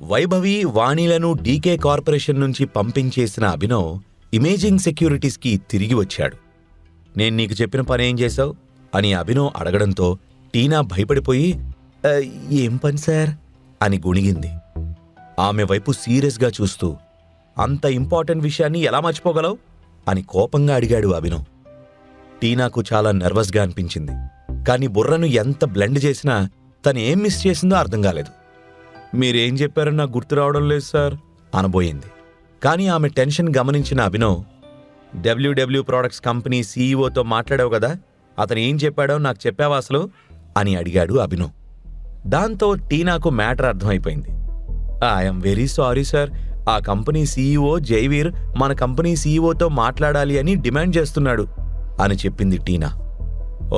Vaibhavi, వాణిలను DK corporation నుంచి పంపించేసిన Abhinav imaging సెక్యూరిటీస్కి తిరిగి వచ్చాడు. నేను నీకు చెప్పిన పనేం చేశావు అని అభినవ్ అడగడంతో టీనా భయపడిపోయి ఏం పని సార్ అని గుణిగింది. ఆమె వైపు సీరియస్గా చూస్తూ అంత ఇంపార్టెంట్ విషయాన్ని ఎలా మర్చిపోగలవు అని కోపంగా అడిగాడు అభినవ్. టీనాకు చాలా నర్వస్గా అనిపించింది. కాని బుర్రను ఎంత బ్లెండ్ చేసినా తను ఏం మిస్ చేసిందో అర్థం కాలేదు. మీరేం చెప్పారో నాకు గుర్తు రావడం లేదు సార్ అనబోయింది. కానీ ఆమె టెన్షన్ గమనించిన అభినవ్, డబ్ల్యూడబ్ల్యూ ప్రొడక్ట్స్ కంపెనీ సీఈఓతో మాట్లాడావు కదా, అతను ఏం చెప్పాడో నాకు చెప్పావా అసలు అని అడిగాడు అభినవ్. దాంతో టీనాకు మ్యాటర్ అర్థమైపోయింది. ఐఎమ్ వెరీ సారీ సార్, ఆ కంపెనీ సీఈఓ జైవీర్ మన కంపెనీ సీఈఓతో మాట్లాడాలి అని డిమాండ్ చేస్తున్నాడు అని చెప్పింది టీనా.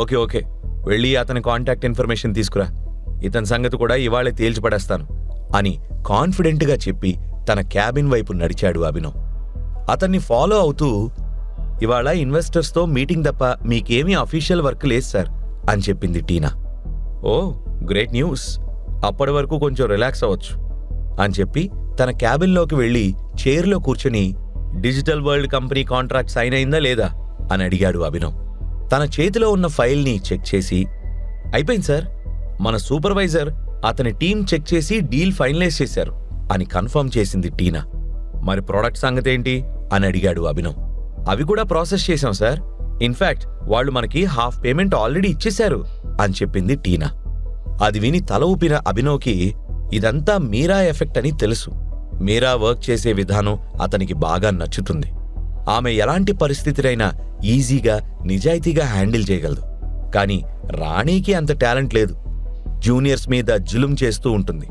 ఓకే ఓకే, వెళ్ళి అతని కాంటాక్ట్ ఇన్ఫర్మేషన్ తీసుకురా, ఇతని సంగతి కూడా ఇవాళే తేల్చిపడేస్తాను అని కాన్ఫిడెంట్గా చెప్పి తన క్యాబిన్ వైపు నడిచాడు అభినవ్. అతన్ని ఫాలో అవుతూ, ఇవాళ ఇన్వెస్టర్స్తో మీటింగ్ తప్ప మీకేమీ అఫీషియల్ వర్క్ లేదు సార్ అని చెప్పింది టీనా. ఓ గ్రేట్ న్యూస్, అప్పటి వరకు కొంచెం రిలాక్స్ అవ్వచ్చు అని చెప్పి తన క్యాబిన్లోకి వెళ్ళి చైర్లో కూర్చుని digital world company contract sign అయిందా లేదా అని అడిగాడు అభినవ్. తన చేతిలో ఉన్న ఫైల్ని చెక్ చేసి, అయిపోయింది సార్, మన సూపర్వైజర్ అతని టీం చెక్ చేసి డీల్ ఫైనలైజ్ చేశారు అని కన్ఫర్మ్ చేసింది టీనా. మరి ప్రోడక్ట్ సంగతేంటి అని అడిగాడు అభినవ్. అవి కూడా ప్రాసెస్ చేశాం సార్, ఇన్ఫాక్ట్ వాళ్ళు మనకి హాఫ్ పేమెంట్ ఆల్రెడీ ఇచ్చేశారు అని చెప్పింది టీనా. అది విని తల ఊపిన అభినవ్కి ఇదంతా మీరా ఎఫెక్ట్ అని తెలుసు. మీరా వర్క్ చేసే విధానం అతనికి బాగా నచ్చుతుంది. ఆమె ఎలాంటి పరిస్థితినైనా ఈజీగా నిజాయితీగా హ్యాండిల్ చేయగలదు. కానీ రాణీకి అంత టాలెంట్ లేదు. జూనియర్స్ మీద జులుం చేస్తూ ఉంటుంది.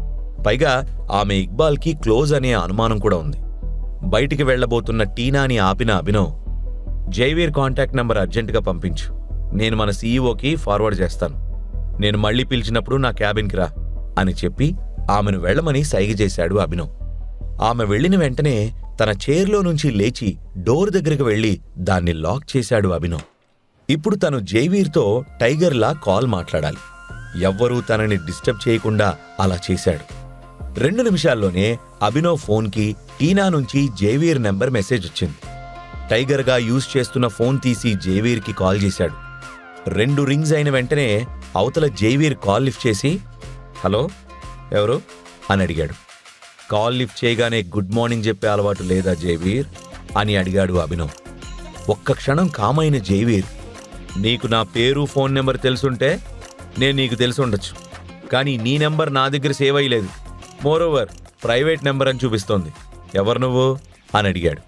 పైగా ఆమె ఇక్బాల్కి క్లోజ్ అనే అనుమానం కూడా ఉంది. బయటికి వెళ్లబోతున్న టీనాని ఆపిన అభినవ్, జైవీర్ కాంటాక్ట్ నంబర్ అర్జెంటుగా పంపించు, నేను మన సీఈఓకి ఫార్వర్డ్ చేస్తాను, నేను మళ్లీ పిలిచినప్పుడు నా క్యాబిన్కి రా అని చెప్పి ఆమెను వెళ్లమని సైగ చేశాడు అభినవ్. ఆమె వెళ్లిన వెంటనే తన చైర్లో నుంచి లేచి డోర్ దగ్గరికి వెళ్లి దాన్ని లాక్ చేశాడు అభినవ్. ఇప్పుడు తను జైవీర్తో టైగర్లా కాల్ మాట్లాడాలి. ఎవ్వరూ తనని డిస్టర్బ్ చేయకుండా అలా చేశాడు. 2 నిమిషాల్లోనే అభినవ్ ఫోన్కి టీనా నుంచి జైవీర్ నెంబర్ మెసేజ్ వచ్చింది. టైగర్గా యూజ్ చేస్తున్న ఫోన్ తీసి జైవీర్కి కాల్ చేశాడు. 2 రింగ్స్ అయిన వెంటనే అవతల జైవీర్ కాల్ లిఫ్ట్ చేసి, హలో ఎవరు అని అడిగాడు. కాల్ లిఫ్ట్ చేయగానే గుడ్ మార్నింగ్ చెప్పే అలవాటు లేదా జైవీర్ అని అడిగాడు అభినవ్. ఒక్క క్షణం కామైన జైవీర్, నీకు నా పేరు ఫోన్ నెంబర్ తెలుసుంటే నేను నీకు తెలిసి ఉండొచ్చు, కానీ నీ నెంబర్ నా దగ్గర సేవ్ అయ్యలేదు, మోరోవర్ ప్రైవేట్ నెంబర్ అని చూపిస్తోంది, ఎవరు నువ్వు అని అడిగాడు.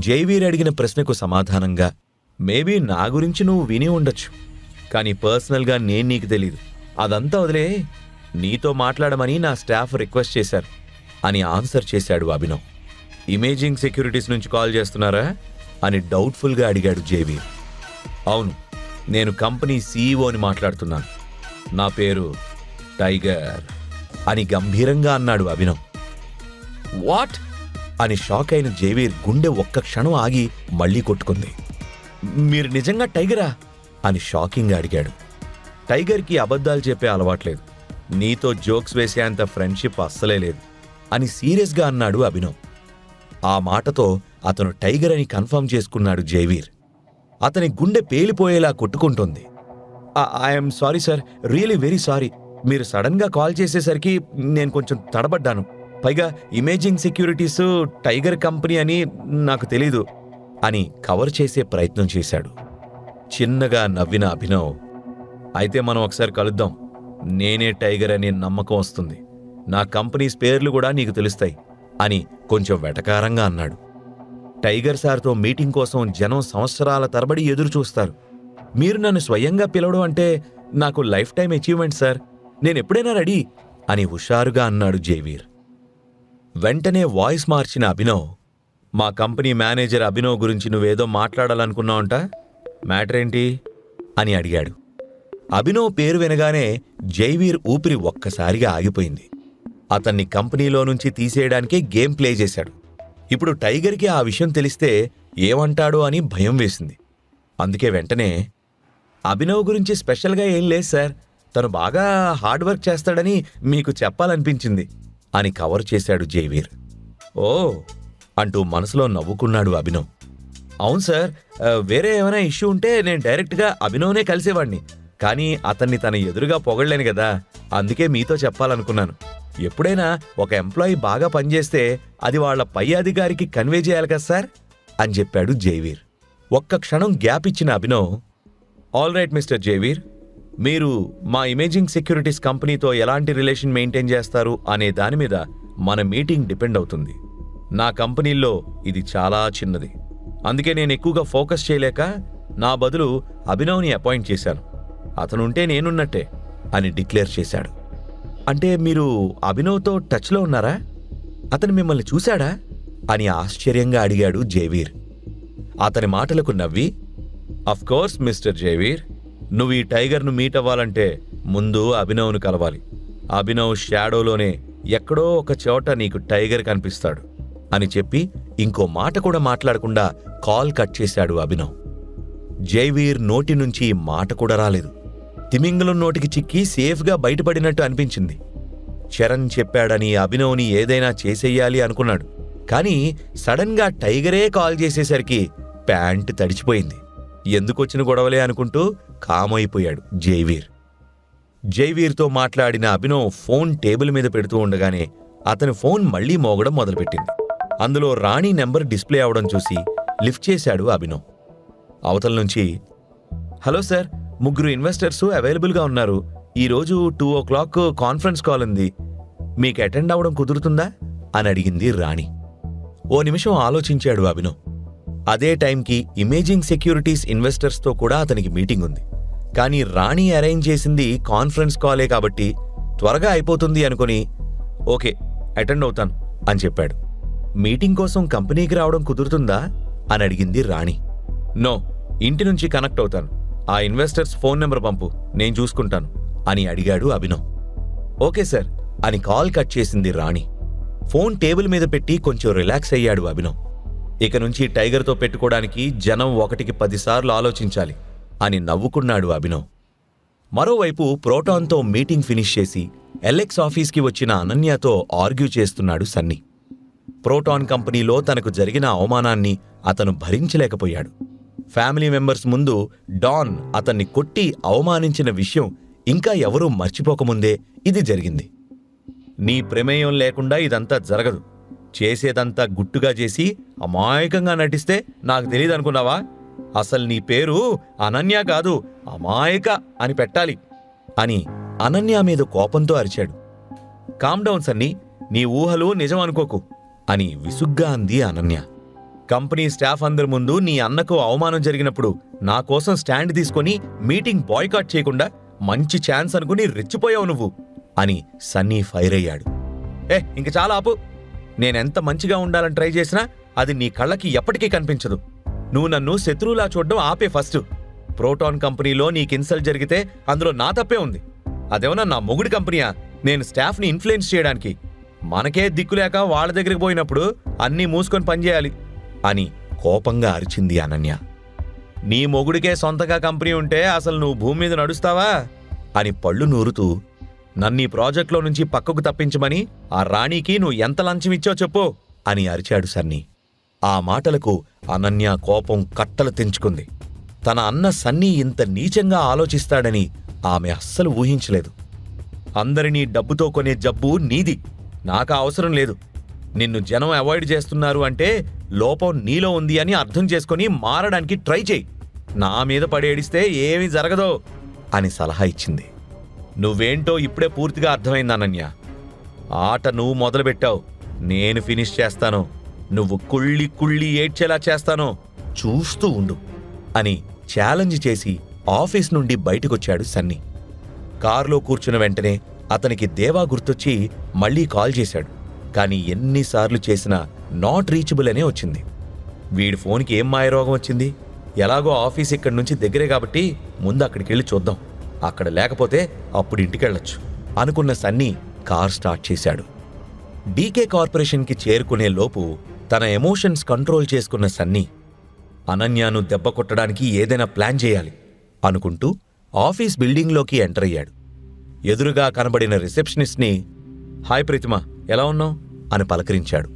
జైవీర్ అడిగిన ప్రశ్నకు సమాధానంగా, మేబీ నా గురించి నువ్వు విని ఉండొచ్చు, కానీ పర్సనల్గా నేను నీకు తెలీదు, అదంతా వదిలే, నీతో మాట్లాడమని నా స్టాఫ్ రిక్వెస్ట్ చేశారు అని ఆన్సర్ చేశాడు అభినవ్. ఇమేజింగ్ సెక్యూరిటీస్ నుంచి కాల్ చేస్తున్నారా అని డౌట్ఫుల్గా అడిగాడు జైవీర్. అవును, నేను కంపెనీ సీఈఓని మాట్లాడుతున్నాను, నా పేరు టైగర్ అని గంభీరంగా అన్నాడు అభినవ్. వాట్ అని షాక్ అయిన జైవీర్ గుండె ఒక్క క్షణం ఆగి మళ్లీ కొట్టుకుంది. మీరు నిజంగా టైగరా అని షాకింగ్గా అడిగాడు. టైగర్కి అబద్ధాలు చెప్పే అలవాట్లేదు, నీతో జోక్స్ వేసేంత ఫ్రెండ్షిప్ అస్సలే లేదు అని సీరియస్గా అన్నాడు అభినవ్. ఆ మాటతో అతను టైగర్ అని కన్ఫర్మ్ చేసుకున్నాడు జైవీర్. అతని గుండె పేలిపోయేలా కొట్టుకుంటోంది. I'm sorry sir, really very sorry, మీరు సడన్గా కాల్ చేసేసరికి నేను కొంచెం తడబడ్డాను, పైగా ఇమేజింగ్ సెక్యూరిటీస్ టైగర్ కంపెనీ అని నాకు తెలీదు అని కవర్ చేసే ప్రయత్నం చేశాడు. చిన్నగా నవ్విన అభినవ్, అయితే మనం ఒకసారి కలుద్దాం, నేనే టైగర్ అనే నమ్మకం వస్తుంది, నా కంపెనీస్ పేర్లు కూడా నీకు తెలుస్తాయి అని కొంచెం వెటకారంగా అన్నాడు. టైగర్ సార్తో మీటింగ్ కోసం జనం సంవత్సరాల తరబడి ఎదురు చూస్తారు, మీరు నన్ను స్వయంగా పిలవడం అంటే నాకు లైఫ్ టైం అచీవ్మెంట్ సార్, నేనెప్పుడైనా రెడీ అని హుషారుగా అన్నాడు జైవీర్. వెంటనే వాయిస్ మార్చిన అభినవ్, మా కంపెనీ మేనేజర్ అభినవ్ గురించి నువ్వేదో మాట్లాడాలనుకున్నావంట, మ్యాటర్ ఏంటి అని అడిగాడు. అభినవ్ పేరు వినగానే జైవీర్ ఊపిరి ఒక్కసారిగా ఆగిపోయింది. అతన్ని కంపెనీలో నుంచి తీసేయడానికే గేమ్ ప్లే చేశాడు. ఇప్పుడు టైగర్కి ఆ విషయం తెలిస్తే ఏమంటాడో అని భయం వేసింది. అందుకే వెంటనే, అభినవ్ గురించి స్పెషల్గా ఏం లేదు సార్, తను బాగా హార్డ్ వర్క్ చేస్తాడని మీకు చెప్పాలనిపించింది అని కవర్ చేశాడు జైవీర్. ఓ అంటూ మనసులో నవ్వుకున్నాడు అభినవ్. అవును సార్, వేరే ఏమైనా ఇష్యూ ఉంటే నేను డైరెక్ట్గా అభినవ్నే కలిసేవాణ్ణి. కానీ అతన్ని తన ఎదురుగా పొగడలేను కదా, అందుకే మీతో చెప్పాలనుకున్నాను. ఎప్పుడైనా ఒక ఎంప్లాయీ బాగా పనిచేస్తే అది వాళ్ల పై అధికారికి కన్వే చేయాలి కదా సార్ అని చెప్పాడు జైవీర్. ఒక్క క్షణం గ్యాప్ ఇచ్చిన Abhinav, all right mister Jaiveer, మీరు మా ఇమేజింగ్ సెక్యూరిటీస్ కంపెనీతో ఎలాంటి రిలేషన్ మెయింటైన్ చేస్తారు అనే దాని మీద మన మీటింగ్ డిపెండ్ అవుతుంది. నా కంపెనీల్లో ఇది చాలా చిన్నది, అందుకే నేను ఎక్కువగా ఫోకస్ చేయలేక నా బదులు అభినవ్ని అపాయింట్ చేశాను. అతనుంటే నేనున్నట్టే అని డిక్లేర్ చేశాడు. అంటే మీరు అభినవ్తో టచ్లో ఉన్నారా? అతను మిమ్మల్ని చూశాడా అని ఆశ్చర్యంగా అడిగాడు జైవీర్. అతని మాటలకు నవ్వి, అఫ్కోర్స్ మిస్టర్ జైవీర్, నువ్వు ఈ టైగర్ను మీట్ అవ్వాలంటే ముందు అభినవ్ను కలవాలి. అభినవ్ షాడోలోనే ఎక్కడో ఒక చోట నీకు టైగర్ కనిపిస్తాడు అని చెప్పి ఇంకో మాట కూడా మాట్లాడకుండా కాల్ కట్ చేశాడు అభినవ్. జైవీర్ నోటి నుంచి మాట కూడా రాలేదు. తిమింగలం నోటికి చిక్కి సేఫ్గా బయటపడినట్టు అనిపించింది. చరణ్ చెప్పాడని అభినవ్ని ఏదైనా చేసేయాలి అనుకున్నాడు. కానీ సడన్గా టైగరే కాల్ చేసేసరికి ప్యాంట్ తడిచిపోయింది. ఎందుకొచ్చిన గొడవలే అనుకుంటూ కామైపోయాడు జైవీర్. జైవీర్తో మాట్లాడిన అభినవ్ ఫోన్ టేబుల్ మీద పెడుతూ ఉండగానే అతని ఫోన్ మళ్లీ మోగడం మొదలుపెట్టింది. అందులో రాణి నెంబర్ డిస్ప్లే అవడం చూసి లిఫ్ట్ చేశాడు అభినవ్. అవతల నుంచి, హలో సార్, 3 ఇన్వెస్టర్సు అవైలబుల్గా ఉన్నారు. ఈరోజు 2 o'clock కాన్ఫరెన్స్ కాల్ ఉంది. మీకు అటెండ్ అవ్వడం కుదురుతుందా అని అడిగింది రాణి. ఓ నిమిషం ఆలోచించాడు అభినవ్. అదే టైంకి ఇమేజింగ్ సెక్యూరిటీస్ ఇన్వెస్టర్స్తో కూడా అతనికి మీటింగ్ ఉంది. కానీ రాణి అరేంజ్ చేసింది కాన్ఫరెన్స్ కాలే కాబట్టి త్వరగా అయిపోతుంది అనుకుని, ఓకే అటెండ్ అవుతాను అని చెప్పాడు. మీటింగ్ కోసం కంపెనీకి రావడం కుదురుతుందా అని అడిగింది రాణి. నో, ఇంటి నుంచి కనెక్ట్ అవుతాను. ఆ ఇన్వెస్టర్స్ ఫోన్ నెంబర్ పంపు, నేను చూసుకుంటాను అని అడిగాడు అభినవ్. ఓకే సార్ అని కాల్ కట్ చేసింది రాణి. ఫోన్ టేబుల్ మీద పెట్టి కొంచెం రిలాక్స్ అయ్యాడు అభినవ్. ఇక నుంచి టైగర్తో పెట్టుకోవడానికి జనం 1కి 10 సార్లు ఆలోచించాలి అని నవ్వుకున్నాడు అభినవ్. మరోవైపు ప్రోటాన్తో మీటింగ్ ఫినిష్ చేసి ఎల్ఎక్స్ ఆఫీస్కి వచ్చిన అనన్యతో ఆర్గ్యూ చేస్తున్నాడు సన్నీ. ప్రోటాన్ కంపెనీలో తనకు జరిగిన అవమానాన్ని అతను భరించలేకపోయాడు. ఫ్యామిలీ మెంబర్స్ ముందు డాన్ అతన్ని కొట్టి అవమానించిన విషయం ఇంకా ఎవరూ మర్చిపోకముందే ఇది జరిగింది. నీ ప్రమేయం లేకుండా ఇదంతా జరగదు. చేసేదంతా గుట్టుగా చేసి అమాయకంగా నటిస్తే నాకు తెలీదనుకున్నావా? అసలు నీ పేరు అనన్య కాదు, అమాయక అని పెట్టాలి అని అనన్య మీద కోపంతో అరిచాడు. కామ్ డౌన్ సన్నీ, నీ ఊహలు నిజం అనుకోకు అని విసుగ్గా అంది అనన్య. కంపెనీ స్టాఫ్ అందరి ముందు నీ అన్నకు అవమానం జరిగినప్పుడు నా కోసం స్టాండ్ తీసుకొని మీటింగ్ బాయ్కాట్ చేయకుండా మంచి ఛాన్స్ అనుకుని రెచ్చిపోయావు నువ్వు అని సన్నీ ఫైర్ అయ్యాడు. ఇంక చాలా ఆపు. నేనెంత మంచిగా ఉండాలని ట్రై చేసినా అది నీ కళ్ళకి ఎప్పటికీ కనిపించదు. నువ్వు నన్ను శత్రువులా చూడ్డం ఆపే ఫస్ట్. ప్రోటాన్ కంపెనీలో నీకు ఇన్సల్ట్ జరిగితే అందులో నా తప్పే ఉంది. అదేమన్నా నా మొగుడి కంపెనీయా నేను స్టాఫ్ని ఇన్ఫ్లుయెన్స్ చేయడానికి? మనకే దిక్కులేక వాళ్ళ దగ్గరికి పోయినప్పుడు అన్నీ మూసుకొని పనిచేయాలి అని కోపంగా అరిచింది అనన్య. నీ మొగుడికే సొంతగా కంపెనీ ఉంటే అసలు నువ్వు భూమి మీద నడుస్తావా అని పళ్ళు నూరుతూ, నన్నీ ప్రాజెక్ట్లో నుంచి పక్కకు తప్పించమని ఆ రాణికి నువ్వు ఎంత లంచం ఇచ్చో చెప్పు అని అరిచాడు సన్నీ. ఆ మాటలకు అనన్య కోపం కట్టలు తెంచుకుంది. తన అన్న సన్నీ ఇంత నీచంగా ఆలోచిస్తాడని ఆమె అస్సలు ఊహించలేదు. అందరినీ డబ్బుతో కొనే జబ్బు నీది, నాకా అవసరం లేదు. నిన్ను జనం అవాయిడ్ చేస్తున్నారు అంటే లోపం నీలో ఉంది అని అర్థం చేసుకుని మారడానికి ట్రై చేయి. నా మీద పడేడిస్తే ఏమీ జరగదో అని సలహా ఇచ్చింది. నువ్వేంటో ఇప్పుడే పూర్తిగా అర్థమైంది అనన్య. ఆట నువ్వు మొదలుపెట్టావు, నేను ఫినిష్ చేస్తాను. నువ్వు కుళ్ళి కుళ్ళి ఏడ్చేలా చేస్తాను, చూస్తూ ఉండు అని ఛాలెంజ్ చేసి ఆఫీస్ నుండి బయటకొచ్చాడు సన్నీ. కారులో కూర్చున్న వెంటనే అతనికి దేవా గుర్తొచ్చి మళ్లీ కాల్ చేశాడు. కానీ ఎన్నిసార్లు చేసినా నాట్ రీచబుల్ అనే వచ్చింది. వీడి ఫోన్కి ఏం మాయరోగం వచ్చింది? ఎలాగో ఆఫీస్ ఇక్కడి నుంచి దగ్గరే కాబట్టి ముందు అక్కడికెళ్ళి చూద్దాం, అక్కడ లేకపోతే అప్పుడు ఇంటికెళ్ళొచ్చు అనుకున్న సన్నీ కార్ స్టార్ట్ చేశాడు. డీకే కార్పొరేషన్కి చేరుకునే లోపు తన ఎమోషన్స్ కంట్రోల్ చేసుకున్న సన్నీ అనన్యను దెబ్బ కొట్టడానికి ఏదైనా ప్లాన్ చేయాలి అనుకుంటూ ఆఫీస్ బిల్డింగ్లోకి ఎంటర్ అయ్యాడు. ఎదురుగా కనబడిన రిసెప్షనిస్ట్ని, హాయ్ ప్రీతిమా, ఎలా ఉన్నావు అని పలకరించాడు.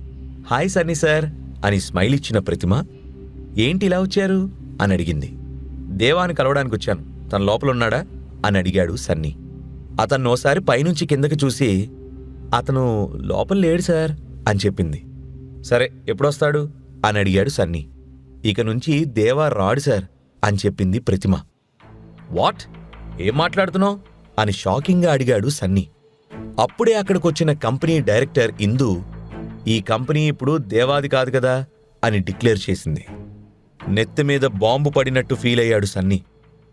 హాయ్ సన్నీ సార్ అని స్మైల్ ఇచ్చిన ప్రతిమ ఏంటి ఇలా వచ్చారు అని అడిగింది. దేవాని కలవడానికి వచ్చాను, తన లోపలున్నాడా అని అడిగాడు సన్నీ. అతను ఓసారి పైనుంచి కిందకి చూసి అతను లోపల లేడు సార్ అని చెప్పింది. సరే ఎప్పుడొస్తాడు అని అడిగాడు సన్నీ. ఇక నుంచి దేవా రాడు సార్ అని చెప్పింది ప్రతిమ. వాట్, ఏం మాట్లాడుతున్నావు అని షాకింగ్గా అడిగాడు సన్నీ. అప్పుడే అక్కడికొచ్చిన కంపెనీ డైరెక్టర్ ఇందు ఈ కంపెనీ ఇప్పుడు దేవాది కాదు కదా అని డిక్లేర్ చేసింది. నెత్తి మీద బాంబు పడినట్టు ఫీల్ అయ్యాడు సన్నీ.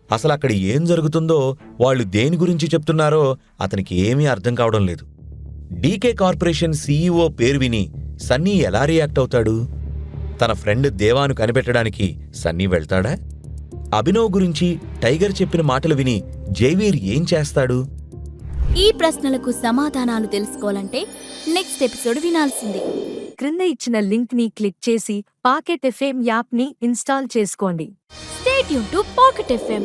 అసలు అక్కడ ఏం జరుగుతుందో, వాళ్ళు దేని గురించి చెప్తున్నారో అతనికి ఏమీ అర్థం కావడం లేదు. డీకే కార్పొరేషన్ సీఈఓ పేరు విని సన్నీ ఎలా రియాక్ట్ అవుతాడు? తన ఫ్రెండ్ దేవాను కనిపెట్టడానికి సన్నీ వెళ్తాడా? అభినవ్ గురించి టైగర్ చెప్పిన మాటలు విని జైవీర్ ఏం చేస్తాడు? ఈ ప్రశ్నలకు సమాధానాలు తెలుసుకోవాలంటే నెక్స్ట్ ఎపిసోడ్ వినాల్సిందే. క్రింద ఇచ్చిన లింక్ ని క్లిక్ చేసి పాకెట్ ఎఫ్ఎం యాప్ ని ఇన్స్టాల్ చేసుకోండి. Stay tune to pocket FM.